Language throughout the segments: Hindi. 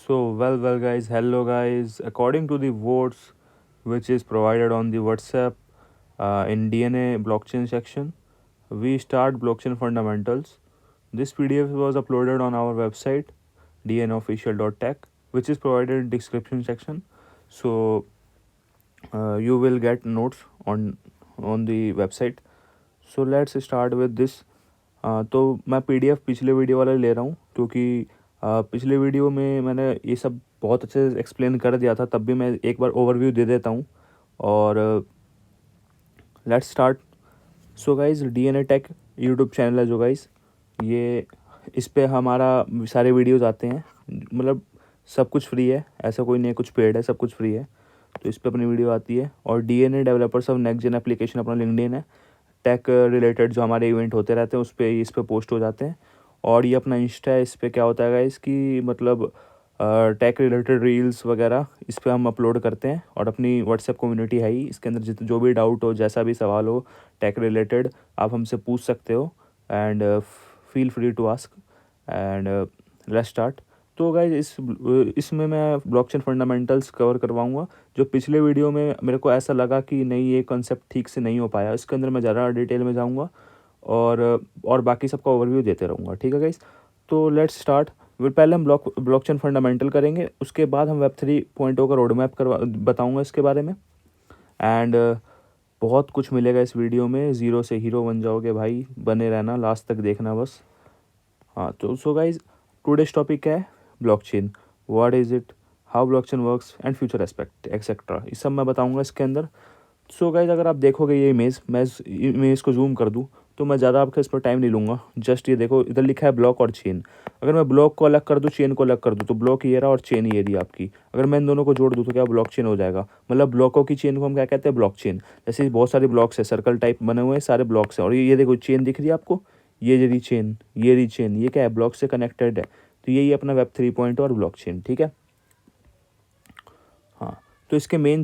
Well, guys, hello, guys. According to the votes which is provided on the WhatsApp in DNA blockchain section, we start blockchain fundamentals. This PDF was uploaded on our website dnofficial.tech, which is provided in description section. So you will get notes on the website. So let's start with this. तो मैं PDF पिछले वीडियो वाला ले रहा हूँ क्योंकि पिछले वीडियो में मैंने ये सब बहुत अच्छे से एक्सप्लेन कर दिया था, तब भी मैं एक बार ओवरव्यू दे देता हूँ और let's start. So guys DNA take YouTube channel है जो गाइज, ये इस पे हमारा सारे वीडियोज़ आते हैं, मतलब सब कुछ फ्री है, ऐसा कोई नहीं है कुछ पेड है, सब कुछ फ्री है। तो इस पे अपनी वीडियो आती है और DNA developers of next gen application अपना लिंक्डइन है। टेक रिलेटेड जो हमारे इवेंट होते रहते हैं उस पर इस पे पोस्ट हो जाते हैं। और ये अपना इंस्टा है, इस पर क्या होता है इसकी मतलब टेक रिलेटेड रील्स वगैरह इस पर हम अपलोड करते हैं। और अपनी व्हाट्सएप कम्युनिटी है ही, इसके अंदर जो भी डाउट हो, जैसा भी सवाल हो टेक रिलेटेड, आप हमसे पूछ सकते हो and feel free to ask and let's start. तो गाइज इसमें मैं ब्लॉकचेन फंडामेंटल्स कवर करवाऊंगा। जो पिछले वीडियो में मेरे को ऐसा लगा कि नहीं ये कॉन्सेप्ट ठीक से नहीं हो पाया, इसके अंदर मैं ज़्यादा डिटेल में जाऊंगा और बाकी सबका ओवरव्यू देते रहूँगा, ठीक है गाइज। तो लेट्स स्टार्ट। पहले हम ब्लॉकचेन फंडामेंटल करेंगे, उसके बाद हम Web 3.0 का रोड मैप बताऊँगा इसके बारे में एंड बहुत कुछ मिलेगा इस वीडियो में। ज़ीरो से हीरो बन जाओगे भाई, बने रहना, लास्ट तक देखना बस। हाँ तो सो गाइज टुडेज टॉपिक है blockchain, what is it, how blockchain works and future aspect etcetera, ये सब मैं बताऊंगा इसके अंदर। सो गाइज अगर आप देखोगे ये इमेज, मैं इस इमेज को जूम कर दूं तो मैं ज़्यादा आपका इस पर टाइम नहीं लूँगा। जस्ट ये देखो, इधर लिखा है ब्लॉक और चेन। अगर मैं ब्लॉक को अलग कर दूँ, चेन को अलग कर दूँ, तो ब्लॉक ये रहा और चेन ये रही आपकी। अगर मैं इन दोनों को जोड़ दूँ तो क्या ब्लॉक चेन हो जाएगा। मतलब ब्लॉकों की चेन को हम क्या कहते हैं, ब्लॉक चेन। जैसे बहुत सारे ब्लॉक्स है, सर्कल टाइप बने हुए हैं, सारे ब्लॉक्स हैं। और ये देखो चेन दिख रही है आपको, ये रही चेन, ये रही चेन, ये क्या है, ब्लॉक से कनेक्टेड है। तो यही अपना Web 3.0 और ब्लॉक चेन, ठीक है। हाँ तो इसके मेन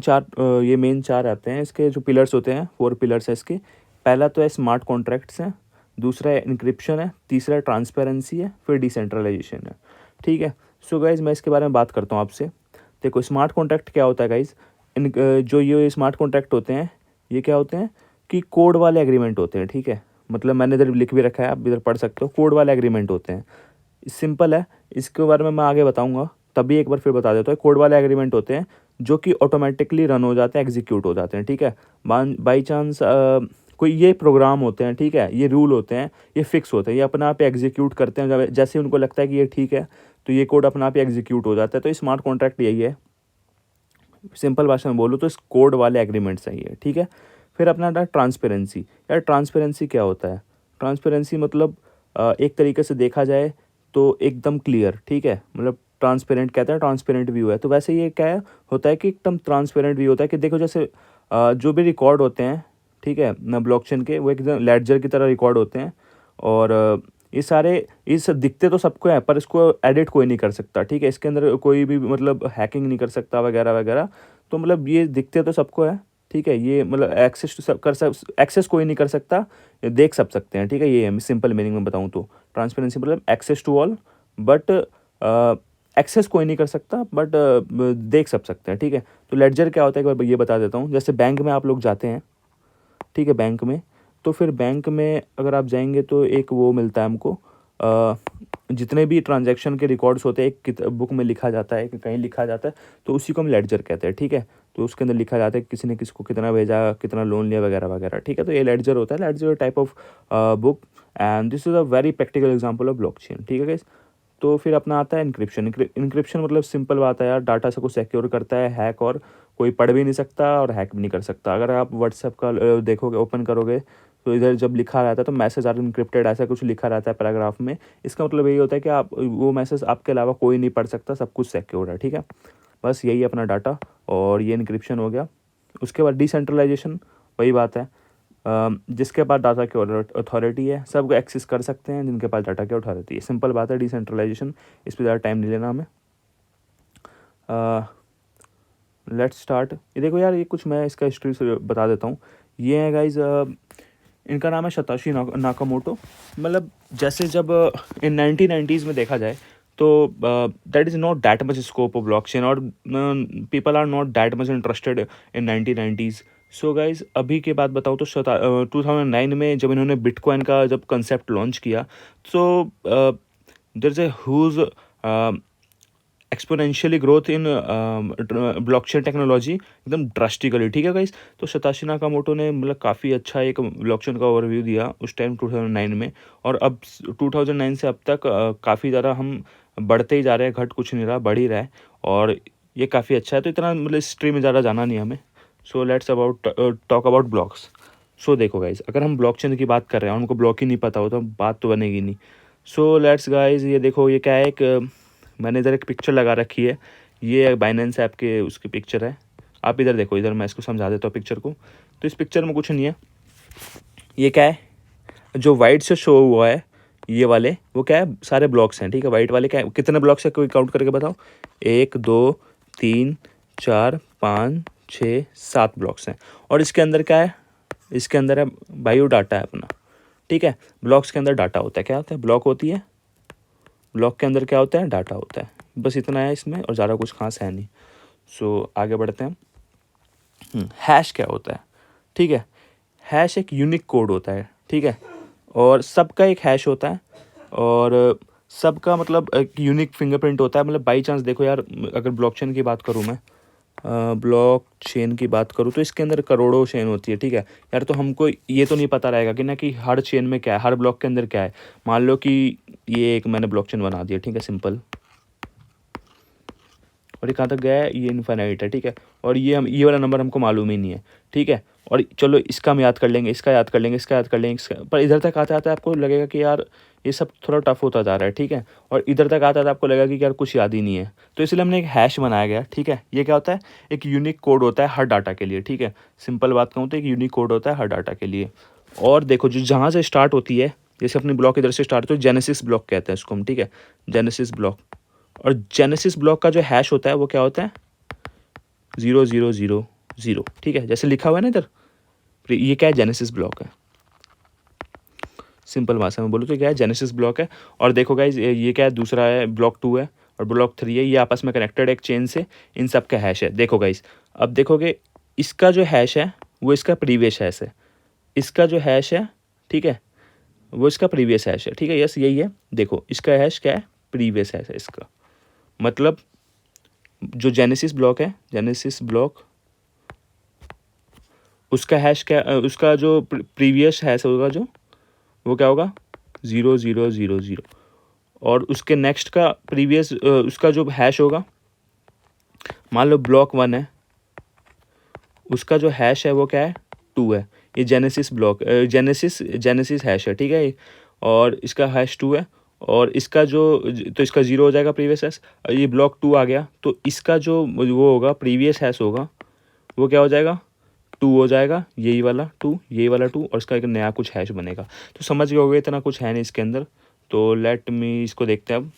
चार आते हैं, इसके जो पिलर्स होते हैं, 4 पिलर्स है इसके। पहला तो है स्मार्ट कॉन्ट्रैक्ट्स है, दूसरा है इंक्रिप्शन है, तीसरा ट्रांसपेरेंसी है, फिर डिसेंट्रलाइजेशन है, ठीक है। सो गाइज मैं इसके बारे में बात करता हूँ आपसे। देखो स्मार्ट कॉन्ट्रैक्ट क्या होता है गाइज, जो ये स्मार्ट कॉन्ट्रैक्ट होते हैं ये क्या होते हैं कि कोड वाले एग्रीमेंट होते हैं, ठीक है। मतलब मैंने इधर लिख भी रखा है, आप इधर पढ़ सकते हो, कोड वाले एग्रीमेंट होते हैं। सिंपल है, इसके बारे में मैं आगे बताऊंगा, तभी एक बार फिर बता देता हूँ। कोड वाले एग्रीमेंट होते हैं जो कि ऑटोमेटिकली रन हो जाते हैं, एग्जीक्यूट हो जाते हैं, ठीक है। बाई चांस कोई ये प्रोग्राम होते हैं, ठीक है, ये रूल होते हैं, ये फिक्स होते हैं, ये अपने आप एग्जीक्यूट करते हैं। जब जैसे उनको लगता है कि ये ठीक है तो ये कोड अपने आप एग्जीक्यूट हो जाता है। तो स्मार्ट कॉन्ट्रैक्ट यही है, सिंपल भाषा में बोलूँ तो इस कोड वाले एग्रीमेंट्स हैं ये, ठीक है। फिर अपना था ट्रांसपेरेंसी। यार ट्रांसपेरेंसी क्या होता है, ट्रांसपेरेंसी मतलब एक तरीके से देखा जाए तो एकदम क्लियर, ठीक है। मतलब ट्रांसपेरेंट कहते हैं, ट्रांसपेरेंट व्यू है। तो वैसे ये क्या है, होता है कि एकदम ट्रांसपेरेंट व्यू होता है कि देखो जैसे जो भी रिकॉर्ड होते हैं, ठीक है ना, ब्लॉकचेन के, वो एकदम लेडजर की तरह रिकॉर्ड होते हैं। और ये सारे इस दिखते तो सबको है, पर इसको एडिट कोई नहीं कर सकता, ठीक है। इसके अंदर कोई भी मतलब हैकिंग नहीं कर सकता वगैरह वगैरह। तो मतलब ये दिखते तो सबको है, ठीक है। ये मतलब एक्सेस कोई नहीं कर सकता, देख सब सकते हैं, ठीक है। ये सिंपल मीनिंग में बताऊँ तो ट्रांसपेरेंसी मतलब access to all, but access कोई नहीं कर सकता, बट देख सब सकते हैं, ठीक है। तो लेडजर क्या होता है एक बार ये बता देता हूँ। जैसे बैंक में आप लोग जाते हैं, ठीक है, बैंक में, तो फिर बैंक में अगर आप जाएंगे तो एक वो मिलता है हमको, जितने भी ट्रांजैक्शन के रिकॉर्ड्स होते हैं एक बुक में लिखा जाता है, कहीं लिखा जाता है, तो उसी को हम लेडजर कहते हैं, ठीक है। तो उसके अंदर लिखा जाता है किसी ने किसको कितना भेजा, कितना लोन लिया वगैरह वगैरह, ठीक है। तो ये लेडजर होता है, ledger type of book and this is a very practical example of blockchain, ठीक है गाइस। तो फिर अपना आता है इंक्रिप्शन। इंक्रिप्शन मतलब सिंपल बात है यार, डाटा से को सिक्योर करता है, हैक और कोई पढ़ भी नहीं सकता और हैक भी नहीं कर सकता। अगर आप व्हाट्सएप का देखोगे, ओपन करोगे, तो इधर जब लिखा रहता है तो मैसेज आर इनक्रिप्टेड ऐसा कुछ लिखा रहता है पैराग्राफ में। इसका मतलब यही होता है कि आप वो मैसेज आपके अलावा कोई नहीं पढ़ सकता, सब कुछ सिक्योर है, ठीक है। बस यही अपना डाटा, और ये इनक्रिप्शन हो गया। उसके बाद डिसेंट्रलाइजेशन, वही बात है, जिसके पास डाटा की अथॉरिटी है सब एक्सेस कर सकते हैं, जिनके पास डाटा की अथॉरिटी है। सिंपल बात है डिसेंट्रलाइजेशन, इस पर ज़्यादा टाइम नहीं लेना हमें। Let's start. ये देखो यार, ये कुछ मैं इसका हिस्ट्री से बता देता हूँ। ये है गाइज, इनका नाम है सतोशी नाकामोटो। मतलब जैसे जब इन 1990s में देखा जाए तो that is not that much scope of blockchain, और people are not that much interested in 1990s. So guys अभी की बात बताऊँ तो 2009 में जब इन्होंने बिटकॉइन का जब कंसेप्ट लॉन्च किया, तो there is a huge exponentially growth in blockchain technology, एकदम ड्रास्टिकली. ठीक है गाइस. तो सतोशी नाकामोटो ने मतलब काफ़ी अच्छा एक ब्लॉकचेन का ओवरव्यू दिया उस टाइम 2009 में, और अब 2009 से अब तक काफ़ी ज़्यादा हम बढ़ते ही जा रहे हैं, घट कुछ नहीं रहा, बढ़ ही रहा है, और ये काफ़ी अच्छा है. तो इतना मतलब हिस्ट्री में ज़्यादा जाना नहीं हमें. So let's about talk about blocks. So देखो गाइज, अगर हम ब्लॉकचेन की बात कर रहे हैं और उनको ब्लॉक ही नहीं पता हो तो बात तो बनेगी नहीं. सो लेट्स गाइज, ये देखो, ये क्या है, एक मैंने इधर एक पिक्चर लगा रखी है. ये बाइनेंस ऐप के उसकी पिक्चर है. आप इधर देखो, इधर मैं इसको समझा देता हूँ पिक्चर को. तो इस पिक्चर में कुछ नहीं है. ये क्या है, जो वाइट से शो हुआ है ये वाले, वो क्या है, सारे ब्लॉक्स हैं. ठीक है, वाइट वाले क्या है, कितने ब्लॉक्स है कोई काउंट करके बताओ. 1 2 3 4 5 6 7 ब्लॉक्स हैं. और इसके अंदर क्या है, इसके अंदर है बायो डाटा है अपना. ठीक है, ब्लॉक्स के अंदर डाटा होता है. क्या होता है, ब्लॉक होती है, ब्लॉक के अंदर क्या होता है, डाटा होता है. बस इतना है इसमें, और ज़्यादा कुछ खास है नहीं. सो आगे बढ़ते हैं. हैश क्या होता है. ठीक है, हैश एक यूनिक कोड होता है. ठीक है, और सबका एक हैश होता है, और सबका मतलब एक यूनिक फिंगरप्रिंट होता है. मतलब बाई चांस देखो यार, अगर ब्लॉकचेन की बात करूँ मैं, ब्लॉक चेन की बात करूँ तो इसके अंदर करोड़ों चेन होती है. ठीक है यार, तो हमको ये तो नहीं पता रहेगा कि ना कि हर चेन में क्या है, हर ब्लॉक के अंदर क्या है. मान लो कि ये एक मैंने ब्लॉक चेन बना दिया. ठीक है, सिंपल, और ये कहाँ तक गया है, ये इन्फिनाइट है. ठीक है, और ये वाला नंबर हमको मालूम ही नहीं है. ठीक है, और चलो इसका हम याद कर लेंगे, इसका याद कर लेंगे, इसका याद कर लेंगे, इसका. पर इधर तक आते आते आपको लगेगा कि यार ये सब थोड़ा टफ होता जा रहा है. ठीक है, और इधर तक आते आते आपको लगेगा कि यार कुछ याद ही नहीं है. तो इसलिए हमने एक हैश बनाया गया. ठीक है, ये क्या होता है, एक यूनिक कोड होता है हर डाटा के लिए. ठीक है, सिंपल बात कहूँ तो एक यूनिक कोड होता है हर डाटा के लिए. और देखो, जो जहाँ से स्टार्ट होती है, जैसे अपनी ब्लॉक इधर से स्टार्ट होती है, जेनेसिस ब्लॉक कहते हैं इसको हम. ठीक है, जेनेसिस ब्लॉक. और जेनेसिस ब्लॉक का जो हैश होता है वो क्या होता है, 0000. ठीक है, जैसे लिखा हुआ है ना इधर, ये क्या है, जेनेसिस ब्लॉक है. सिंपल भाषा में बोलो तो क्या है, जेनेसिस ब्लॉक है. और देखो गाइज, ये क्या है, दूसरा है, ब्लॉक 2 है, और ब्लॉक 3 है. ये आपस में कनेक्टेड एक चेन से, इन सब का हैश है. देखो गाइज, अब देखोगे, इसका जो हैश है वो इसका प्रीवियस हैश है. इसका जो हैश है, ठीक है, वो इसका प्रीवियस हैश है. ठीक है, यस यही है. देखो इसका हैश क्या है, प्रीवियस हैश है इसका. मतलब जो जेनेसिस ब्लॉक है, जेनेसिस ब्लॉक, उसका हैश क्या, उसका जो प्रीवियस हैश होगा, जो वो क्या होगा, 0000. और उसके नेक्स्ट का प्रीवियस उसका जो हैश होगा, मान लो ब्लॉक 1 है, उसका जो हैश है वो क्या है, 2 है. ये जेनेसिस ब्लॉक, जेनेसिस हैश है. ठीक है, और इसका हैश 2 है. और इसका जो, तो इसका 0 हो जाएगा प्रीवियस हैश. ये ब्लॉक 2 आ गया, तो इसका जो वो होगा, प्रीवियस हैश होगा, वो क्या हो जाएगा, 2 हो जाएगा. यही वाला 2, यही वाला 2, और इसका एक नया कुछ हैश बनेगा. तो समझ गए होगे, इतना कुछ है नहीं इसके अंदर. तो लेट मी इसको देखते हैं अब.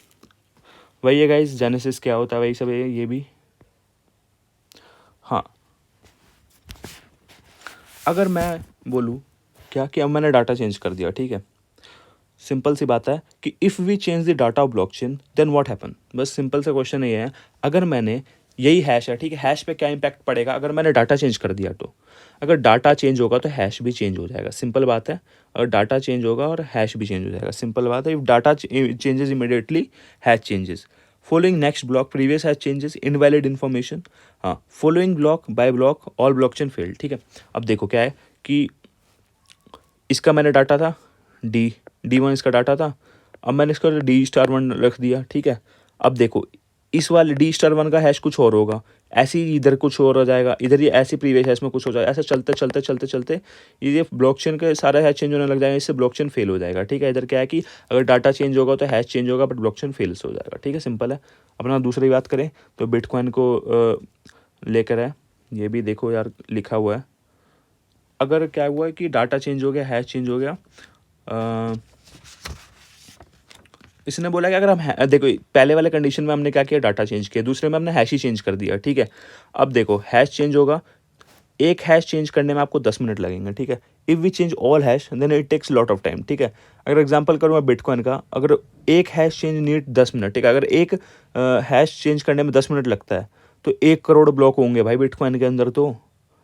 वही है गाइस, जेनेसिस क्या होता है, वही सब है ये भी. हाँ, अगर मैं बोलूँ क्या कि अब मैंने डाटा चेंज कर दिया. ठीक है, सिंपल सी बात है कि if we change the data of blockchain then what happen. बस सिंपल सा क्वेश्चन ये है, अगर मैंने, यही हैश है. ठीक है, हैश पे क्या इम्पैक्ट पड़ेगा अगर मैंने डाटा चेंज कर दिया. तो अगर डाटा चेंज होगा तो हैश भी चेंज हो जाएगा. सिंपल बात है, अगर डाटा चेंज होगा और हैश भी चेंज हो जाएगा. सिंपल बात है. If data changes immediately, hash changes. Following next block, previous hash changes, invalid information. हाँ, following block by block, all blockchain failed. ठीक है, अब देखो क्या है कि इसका मैंने डाटा था D1 इसका डाटा था. अब मैंने इसका D*1 रख दिया. ठीक है, अब देखो इस वाले D*1 का हैश कुछ और होगा, ऐसे ही इधर कुछ और हो जाएगा, इधर ये ऐसे प्रीवियस हैश में कुछ हो जाएगा. ऐसे चलते चलते चलते चलते ये ब्लॉकचेन के सारा हैश चेंज होने लग जाएगा. इससे ब्लॉकचेन फेल हो जाएगा. ठीक है, इधर क्या है कि अगर डाटा चेंज होगा तो हैश चेंज होगा, बट ब्लॉकचेन फेल हो जाएगा. ठीक है, सिंपल है. अपना दूसरी बात करें तो बिटकॉइन को लेकर है. ये भी देखो यार, लिखा हुआ है. अगर क्या हुआ है कि डाटा चेंज हो गया, हैश चेंज हो गया, इसने बोला कि अगर हम देखो, पहले वाले कंडीशन में हमने क्या किया, डाटा चेंज किया. दूसरे में हमने हैश ही चेंज कर दिया. ठीक है, अब देखो हैश चेंज होगा, एक हैश चेंज करने में आपको 10 मिनट लगेंगे, ठीक है। If we change all hash then it takes lot of time, ठीक है। अगर एग्जांपल करूँ मैं बिटकॉइन का, अगर एक हैश चेंज नीड 10 मिनट, ठीक है। अगर एक हैश चेंज करने में 10 मिनट लगता है तो 1 करोड़ ब्लॉक होंगे भाई बिटकॉइन के अंदर, तो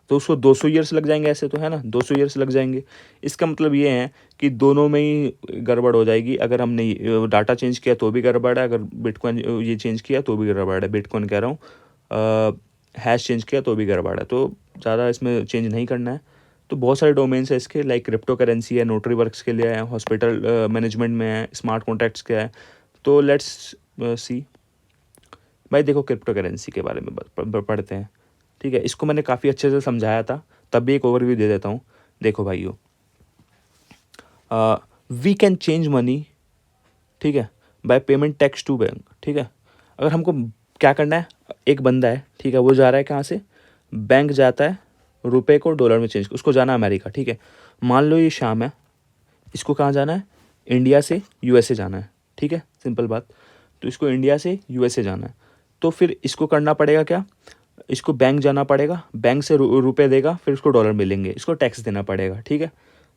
उसको 200 ईयर्स लग जाएंगे ऐसे, तो है ना, 200 ईयर्स लग जाएंगे। इसका मतलब ये है कि दोनों में ही गड़बड़ हो जाएगी। अगर हमने डाटा चेंज किया तो भी गड़बड़ है, अगर बिटकॉइन ये चेंज किया तो भी गड़बड़ है, बिटकॉइन कह रहा हूँ, हैश चेंज किया तो भी गड़बड़ है। तो ज़्यादा इसमें चेंज नहीं करना है। तो बहुत सारे डोमेन्स है इसके, लाइक क्रिप्टो करेंसी है, नोटरी वर्क्स के लिए है, हॉस्पिटल मैनेजमेंट में है, स्मार्ट कॉन्ट्रैक्ट्स के है। तो लेट्स सी भाई, देखो क्रिप्टो करेंसी के बारे में पढ़ते हैं, ठीक है। इसको मैंने काफ़ी अच्छे से समझाया था, तब भी एक ओवरव्यू दे देता हूँ। देखो भाइयों, वी कैन चेंज मनी, ठीक है, by payment tax to bank, ठीक है। अगर हमको क्या करना है, एक बंदा है, ठीक है, वो जा रहा है कहाँ से, बैंक जाता है, रुपए को डॉलर में चेंज, उसको जाना है अमेरिका, ठीक है। मान लो ये शाम है, इसको कहाँ जाना है, इंडिया से यूएसए जाना है, ठीक है, सिंपल बात। तो इसको इंडिया से यूएसए जाना है, तो फिर इसको करना पड़ेगा क्या, इसको बैंक जाना पड़ेगा, बैंक से रुपए देगा, फिर उसको डॉलर मिलेंगे, इसको टैक्स देना पड़ेगा, ठीक है।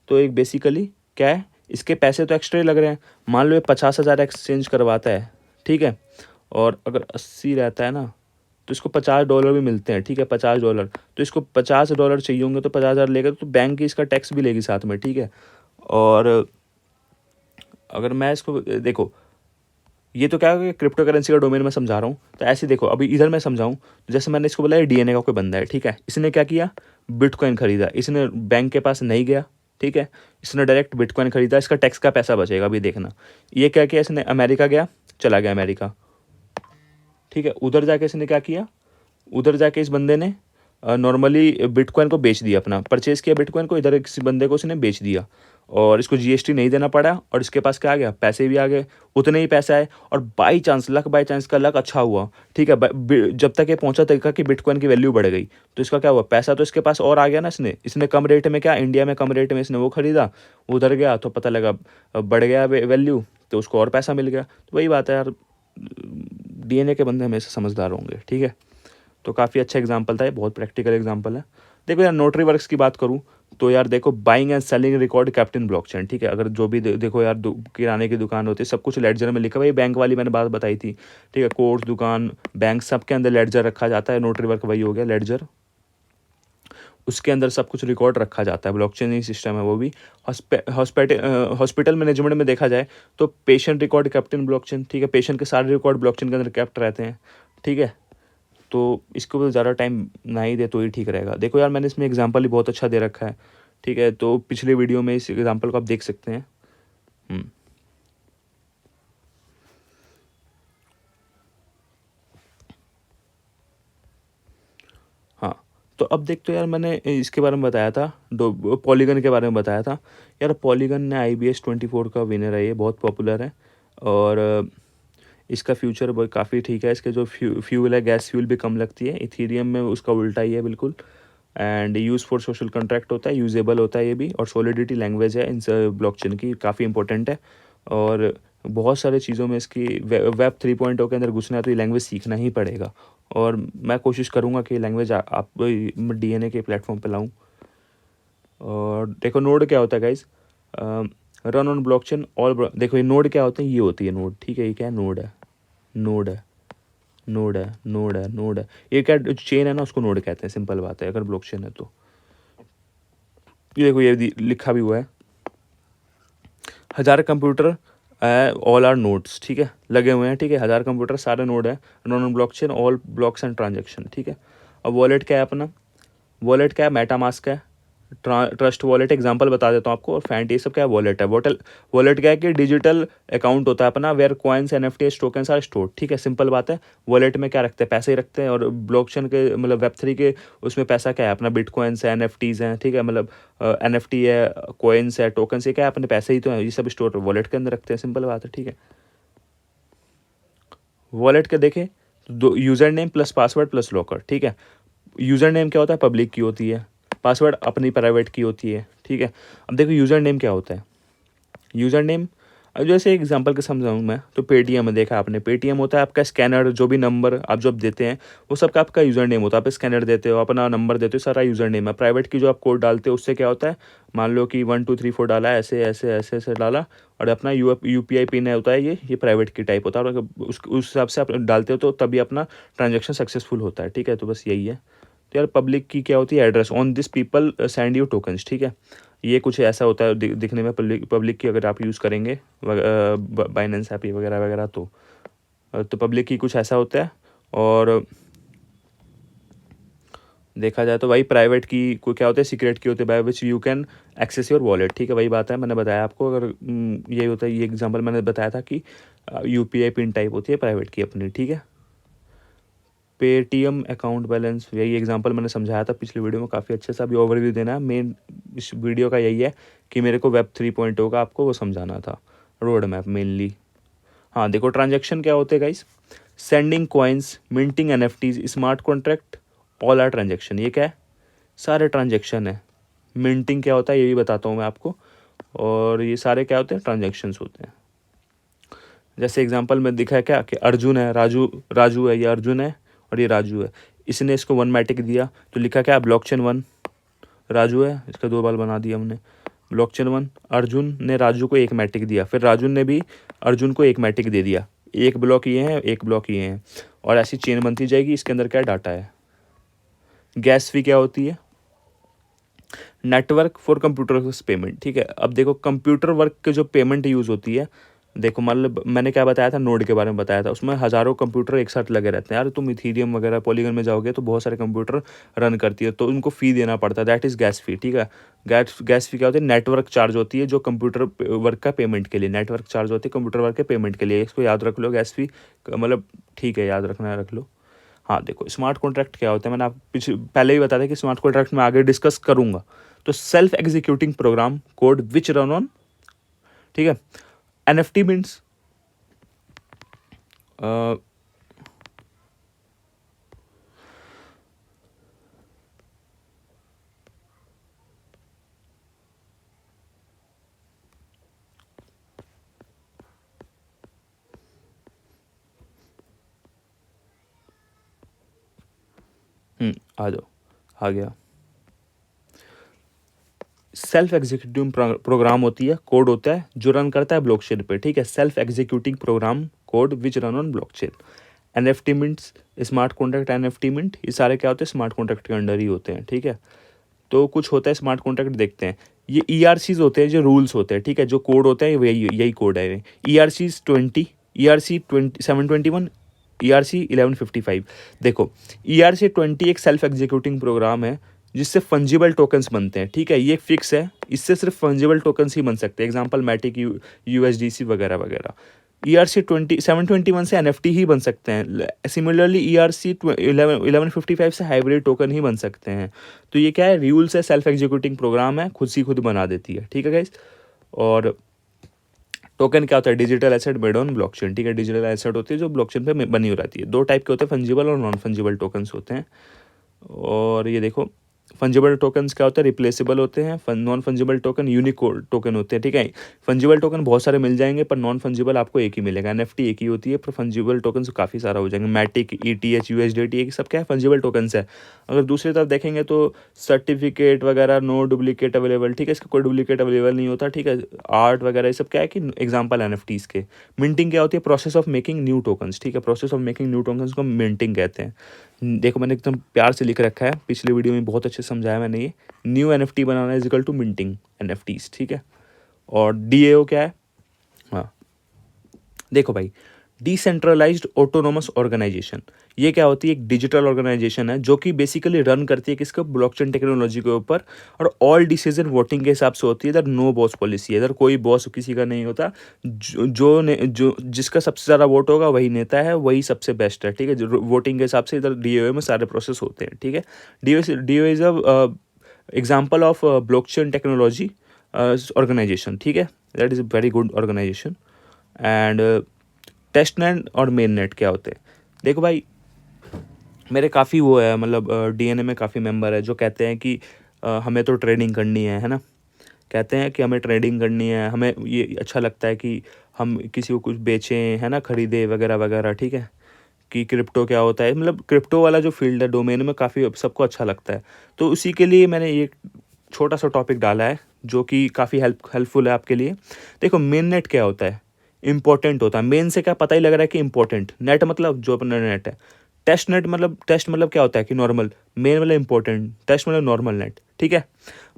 तो एक बेसिकली क्या है, इसके पैसे तो एक्स्ट्रा ही लग रहे हैं। मान लो ये 50,000 एक्सचेंज करवाता है, ठीक है, और अगर 80 रहता है ना, तो इसको $50 भी मिलते हैं, ठीक है, $50। तो इसको $50 चाहिए होंगे, तो 50,000 लेगा, तो बैंक की इसका टैक्स भी लेगी साथ में, ठीक है। और अगर मैं इसको देखो, ये तो क्या है, क्रिप्टो करेंसी का डोमेन में समझा रहा हूँ। तो ऐसे देखो, अभी इधर मैं समझाऊँ, जैसे मैंने इसको बोला डीएनए का कोई बंदा है, ठीक है, इसने क्या किया, बिटकॉइन खरीदा, इसने बैंक के पास नहीं गया, ठीक है, इसने डायरेक्ट बिटकॉइन खरीदा, इसका टैक्स का पैसा बचेगा। अभी देखना, ये क्या किया इसने, अमेरिका गया, चला गया अमेरिका, ठीक है। उधर जाके इसने क्या किया, उधर जाके इस बंदे ने नॉर्मली बिटकॉइन को बेच दिया, अपना परचेज किया बिटकॉइन को, इधर किसी बंदे को उसने बेच दिया, और इसको जीएसटी नहीं देना पड़ा, और इसके पास क्या आ गया, पैसे भी आ गए, उतने ही पैसे आए। और by chance, luck by chance का लक अच्छा हुआ, ठीक है, जब तक ये पहुंचा तक कि बिटकॉइन की वैल्यू बढ़ गई, तो इसका क्या हुआ, पैसा तो इसके पास और आ गया ना, इसने कम रेट में, क्या इंडिया में कम रेट में इसने वो खरीदा, उधर गया तो पता लगा बढ़ गया वैल्यू, तो उसको और पैसा मिल गया। तो वही बात है यार, डीएनए के बंदे हमेशा समझदार होंगे, ठीक है। तो काफ़ी अच्छा एग्जांपल था ये, बहुत प्रैक्टिकल एग्जांपल है। देखो यार, नोटरी वर्क्स की बात करूँ तो यार देखो, buying and selling record kept in blockchain, ठीक है। अगर जो भी देखो यार, किराने की दुकान होती है, सब कुछ लेडजर में लिखा हुआ है। बैंक वाली मैंने बात बताई थी, ठीक है, कोर्ट, दुकान, बैंक, सब के अंदर लेडजर रखा जाता है। नोटरी वर्क वही हो गया लेडजर, उसके अंदर सब कुछ रिकॉर्ड रखा जाता है, ब्लॉकचेन ही सिस्टम है वो भी। हॉस्पिटल मैनेजमेंट में देखा जाए तो patient record kept in blockchain, ठीक है, पेशेंट के सारे रिकॉर्ड ब्लॉकचेन के अंदर केप्ट रहते हैं, ठीक है। तो इसके ऊपर ज़्यादा टाइम ना ही दे तो ही ठीक रहेगा। देखो यार, मैंने इसमें एग्जांपल ही बहुत अच्छा दे रखा है, ठीक है। तो पिछले वीडियो में इस एग्जांपल को आप देख सकते हैं। हाँ, तो अब देख, तो यार मैंने इसके बारे में बताया था, पॉलीगन के बारे में बताया था। यार पॉलीगन ने IBS 24 का विनर है, ये बहुत पॉपुलर है, और इसका फ्यूचर काफ़ी ठीक है। इसके जो फ्यूल है, गैस फ्यूल भी कम लगती है। इथीरियम में उसका उल्टा ही है बिल्कुल। And use for social contract होता है, यूजेबल होता है ये भी, और सॉलिडिटी लैंग्वेज है इन ब्लॉकचेन की, काफ़ी इंपॉर्टेंट है। और बहुत सारे चीज़ों में इसकी वेब 3.0 के अंदर घुसना है तो ये लैंग्वेज सीखना ही पड़ेगा, और मैं कोशिश करूँगा कि ये लैंग्वेज आप डीएनए के प्लेटफॉर्म पे लाऊँ। और देखो, नोड क्या होता है guys, run on blockchain all. देखो ये नोड क्या होते हैं, ये होती है नोड, ठीक है। ये क्या है, नोड है, नोड है, नोड है, नोड है, नोड है। ये क्या चेन है ना, उसको नोड कहते हैं, सिंपल बात है, अगर ब्लॉकचेन है तो। ये देखो, ये लिखा भी हुआ है, 1000 कंप्यूटर ऑल आर नोड्स, ठीक है, लगे हुए हैं, ठीक है। 1000 कंप्यूटर सारे नोड है, non blockchain all blocks and transaction, ठीक है। अब वॉलेट क्या है अपना, वॉलेट क्या है, मेटामास्क है, ट्रस्ट वॉलेट, एग्जांपल बता देता हूँ आपको, और फैंट, ये सब क्या है, वॉलेट है। वॉलेट क्या है कि डिजिटल अकाउंट होता है अपना, where coins, NFT, tokens are stored, ठीक है, सिंपल बात है। वॉलेट में क्या रखते हैं, पैसे ही रखते हैं। और ब्लॉकचेन के मतलब वेब3 के उसमें पैसा क्या है, अपना बिटकॉइन्स है, एनएफटीज हैं, ठीक है, मतलब एनएफटी है, कॉइन्स है, टोकन्स, ये क्या है, अपने पैसे ही तो हैं, ये सब स्टोर वॉलेट के अंदर रखते हैं, सिंपल बात है, ठीक है। वॉलेट के देखें तो दो, user name plus password plus locker, ठीक है। यूज़र नेम क्या होता है, पब्लिक की होती है, पासवर्ड अपनी प्राइवेट की होती है, ठीक है। अब देखो यूज़र नेम क्या होता है, यूज़र नेम अब जैसे एग्जांपल के समझाऊँ मैं, तो पेटीएम में देखा आपने, पेटीएम होता है आपका स्कैनर, जो भी नंबर आप जब देते हैं वो सबका आपका यूज़र नेम होता है। आप स्कैनर देते हो, अपना नंबर देते हो, सारा यूज़र नेम है। प्राइवेट की जो आप कोड डालते हो उससे क्या होता है, मान लो कि 1 2 3 4 डाला, ऐसे ऐसे ऐसे ऐसे डाला, और अपना यूपीआई पिन है होता है, ये प्राइवेट की टाइप होता है, और उस हिसाब से आप डालते हो तो तभी अपना ट्रांजेक्शन सक्सेसफुल होता है। ठीक है, तो बस यही है। तो यार पब्लिक की क्या होती है, address, on this people send you tokens. ठीक है, ये कुछ ऐसा होता है दिखने में, पब्लिक की अगर आप यूज़ करेंगे बाइनेंस ऐप वगैरह वगैरह, तो पब्लिक की कुछ ऐसा होता है। और देखा जाए तो भाई प्राइवेट की को क्या होता है, सीक्रेट की होती है, by which you can access your wallet. ठीक है, वही बात है, मैंने बताया आपको। अगर ये होता है, ये एग्जांपल मैंने बताया था कि यूपीआई पिन टाइप होती है प्राइवेट की अपनी। ठीक है, पेटीएम अकाउंट बैलेंस, यही एग्जांपल मैंने समझाया था पिछले वीडियो में, काफ़ी अच्छे से अभी ओवरव्यू देना है। मेन इस वीडियो का यही है कि मेरे को वेब 3.0 का आपको वो समझाना था, रोड मैप मेनली। हाँ देखो, ट्रांजेक्शन क्या होते हैं guys, sending coins, minting NFTs, smart contract, all are transaction. ये क्या है, सारे ट्रांजेक्शन है। मिंटिंग क्या होता है ये भी बताता हूँ मैं आपको, और ये सारे क्या होते हैं, ट्रांजेक्शन्स होते हैं। जैसे एग्जांपल में दिखा है क्या कि अर्जुन है, राजू, राजू है, ये अर्जुन है और ये राजू है। इसने इसको 1 मैटिक दिया, तो लिखा क्या, ब्लॉकचेन 1 राजू है, इसका 2 बाल बना दिया हमने। ब्लॉकचेन 1 अर्जुन ने राजू को 1 मैटिक दिया, फिर राजू ने भी अर्जुन को 1 मैटिक दे दिया। एक ब्लॉक ये है, एक ब्लॉक ये है, और ऐसी चेन बनती जाएगी। इसके अंदर क्या डाटा है। गैस फी क्या होती है, नेटवर्क फॉर कंप्यूटर पेमेंट। ठीक है, अब देखो कंप्यूटर वर्क के जो पेमेंट यूज़ होती है, देखो मतलब मैंने क्या बताया था, नोड के बारे में बताया था, उसमें हज़ारों कंप्यूटर एक साथ लगे रहते हैं। यार तुम इथीरियम वगैरह पॉलीगन में जाओगे तो बहुत सारे कंप्यूटर रन करती है, तो उनको फ़ी देना पड़ता है, दैट इज़ गैस फी। ठीक है, गैस फी क्या होती है, नेटवर्क चार्ज होती है जो कंप्यूटर वर्क का पेमेंट के लिए, नेटवर्क चार्ज होती है कंप्यूटर वर्क के पेमेंट के लिए। इसको याद रख लो, गैस फी, मतलब ठीक है, याद रखना है रख लो। हाँ देखो, स्मार्ट कॉन्ट्रैक्ट क्या होता है, मैंने आप पहले ही बताया था कि स्मार्ट कॉन्ट्रैक्ट में आगे डिस्कस करूंगा। तो self executing program code which run on, ठीक है, एनएफटी मीन्स आ जाओ, आ गया। सेल्फ एग्जीक्यूटिंग प्रोग्राम होती है, कोड होता है जो रन करता है ब्लॉकचेन पे। ठीक है, self executing program code which run on blockchain. NFT mints, smart contract, NFT mint, ये सारे क्या होते हैं, स्मार्ट कॉन्ट्रैक्ट के अंडर ही होते हैं। ठीक है, तो कुछ होता है स्मार्ट कॉन्ट्रैक्ट, देखते हैं। ये ईआरसीज होते हैं, जो रूल्स होते हैं। ठीक है, जो कोड होता है यही यही कोड है। ईआरसीज 20, ईआरसी 721, ईआरसी 1155। देखो, ईआरसी 20 एक सेल्फ एग्जीक्यूटिंग प्रोग्राम है जिससे फंजिबल टोकन्स बनते हैं। ठीक है, ये फिक्स है, इससे सिर्फ फंजिबल टोकन्स ही बन सकते हैं, एग्जाम्पल मैटिक, यूएसडीसी वगैरह वगैरह। ईआरसी 721 से एनएफटी ही बन सकते हैं। सिमिलरली ईआरसी 1155 से हाइब्रिड टोकन ही बन सकते हैं। तो ये क्या है, रूल्स है, सेल्फ एग्जीक्यूटिंग प्रोग्राम है, खुद से खुद बना देती है। ठीक है गाइस, और टोकन क्या होता है, digital asset made on blockchain. ठीक है, डिजिटल एसेट होती है जो ब्लॉकचेन पे बनी हो रहती है। 2 टाइप के होते हैं, फंजिबल और नॉन फंजिबल टोकन्स होते हैं। और ये देखो, फंजिबल टोकन्स क्या होते हैं, रिप्लेसेबल होते हैं। Non fungible token unique token होते हैं। ठीक है, फंजिबल टोकन बहुत सारे मिल जाएंगे, पर नॉन फंजिबल आपको एक ही मिलेगा। एनएफटी एक ही होती है, पर फंजिबल टोकन काफ़ी सारा हो जाएंगे। मैटिक, ईटीएच, यूएसडीटी, ये सब क्या है, फंजिबल टोकन्स है। अगर दूसरी तरफ देखेंगे तो सर्टिफिकेट वगैरह, नो डुप्लीकेट अवेलेबल। ठीक है, इसका कोई डुप्लीकेट अवेलेबल नहीं होता। ठीक है, आर्ट वगैरह ये सब क्या है कि एग्जाम्पल एनएफटीज के। मिंटिंग क्या होती है, process of making new tokens. ठीक है, process of making new tokens को मिंटिंग कहते हैं। देखो मैंने एकदम प्यार से लिख रखा है, पिछले वीडियो में बहुत अच्छे से समझाया मैंने। ये न्यू एनएफटी बनाना is equal to minting NFTs. ठीक है, और डीएओ क्या है, हाँ देखो भाई, डिसेंट्रलाइज्ड ऑटोनोमस ऑर्गेनाइजेशन। ये क्या होती है, एक डिजिटल ऑर्गेनाइजेशन है जो कि बेसिकली रन करती है किसके, ब्लॉकचेन टेक्नोलॉजी के ऊपर। और ऑल डिसीजन वोटिंग के हिसाब से होती है। इधर नो बॉस पॉलिसी है, इधर कोई बॉस किसी का नहीं होता। जो जिसका सबसे ज़्यादा वोट होगा वही नेता है, वही सबसे बेस्ट है। ठीक है, वोटिंग के हिसाब से इधर डीओए में सारे प्रोसेस होते हैं। ठीक है, DOA is a example of blockchain technology organisation. ठीक है, that is a very good organisation. And test net और मेन नेट क्या होते हैं, देखो भाई, मेरे काफ़ी वो है, मतलब डीएनए में काफ़ी मेंबर है जो कहते हैं कि हमें तो ट्रेडिंग करनी है ना, कहते हैं कि हमें ट्रेडिंग करनी है, हमें ये अच्छा लगता है कि हम किसी को कुछ बेचें, है ना, खरीदें वगैरह वगैरह, ठीक है, कि क्रिप्टो क्या होता है, मतलब क्रिप्टो वाला जो फील्ड है डोमेन में काफ़ी सबको अच्छा लगता है। तो उसी के लिए मैंने ये छोटा सा टॉपिक डाला है जो कि काफ़ी हेल्पफुल है आपके लिए। देखो मेन नेट क्या होता है, इंपॉर्टेंट होता है। मेन से क्या पता ही लग रहा है कि इंपॉर्टेंट, नेट मतलब जो अपना नेट है। टेस्ट मतलब क्या होता है कि नॉर्मल, मेन मतलब इंपॉर्टेंट, टेस्ट मतलब नॉर्मल नेट, ठीक है।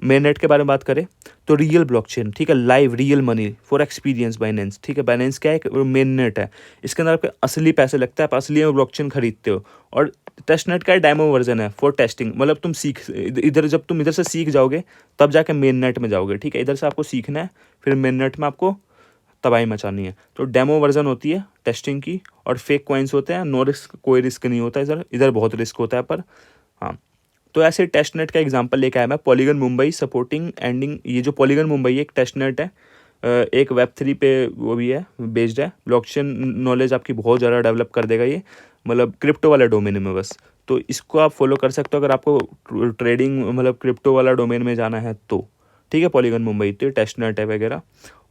मेन नेट के बारे में बात करें तो रियल ब्लॉकचेन, ठीक है, live real money for experience Binance, ठीक है। बाइनेंस क्या है, एक मेन नेट है, इसके अंदर आपके असली पैसे लगता है, आप असली में ब्लॉकचेन खरीदते हो। और टेस्ट नेट का डेमो वर्जन है फॉर टेस्टिंग, मतलब तुम इधर जब तुम इधर से सीख जाओगे तब जाके मेन नेट में जाओगे, ठीक है। इधर से आपको सीखना है, फिर मेन नेट में आपको तबाही मचानी है। तो डेमो वर्जन होती है टेस्टिंग की, और फेक कॉइन्स होते हैं, नो रिस्क, कोई रिस्क नहीं होता इधर, इधर बहुत रिस्क होता है पर हाँ। तो ऐसे टेस्ट नेट का एग्जांपल लेके आया मैं, पॉलीगन मुंबई सपोर्टिंग एंडिंग। ये जो पॉलीगन मुंबई एक टेस्ट नेट है, एक वेब3 पे वो भी है, बेस्ड है। ब्लॉकचेन नॉलेज आपकी बहुत ज़्यादा डेवलप कर देगा ये, मतलब क्रिप्टो वाला डोमेन में बस। तो इसको आप फॉलो कर सकते हो अगर आपको ट्रेडिंग मतलब क्रिप्टो वाला डोमेन में जाना है तो, ठीक है। पॉलीगन मुंबई तो टेस्ट नेट है वगैरह।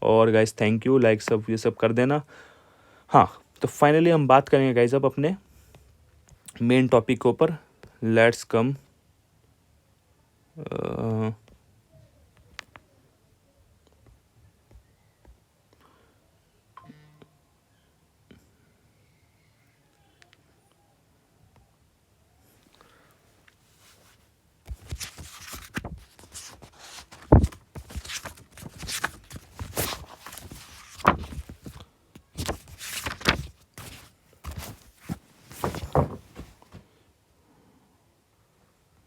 और गाइस थैंक यू, लाइक सब ये सब कर देना। हाँ, तो फाइनली हम बात करेंगे गाइस अब अपने मेन टॉपिक के ऊपर। Let's come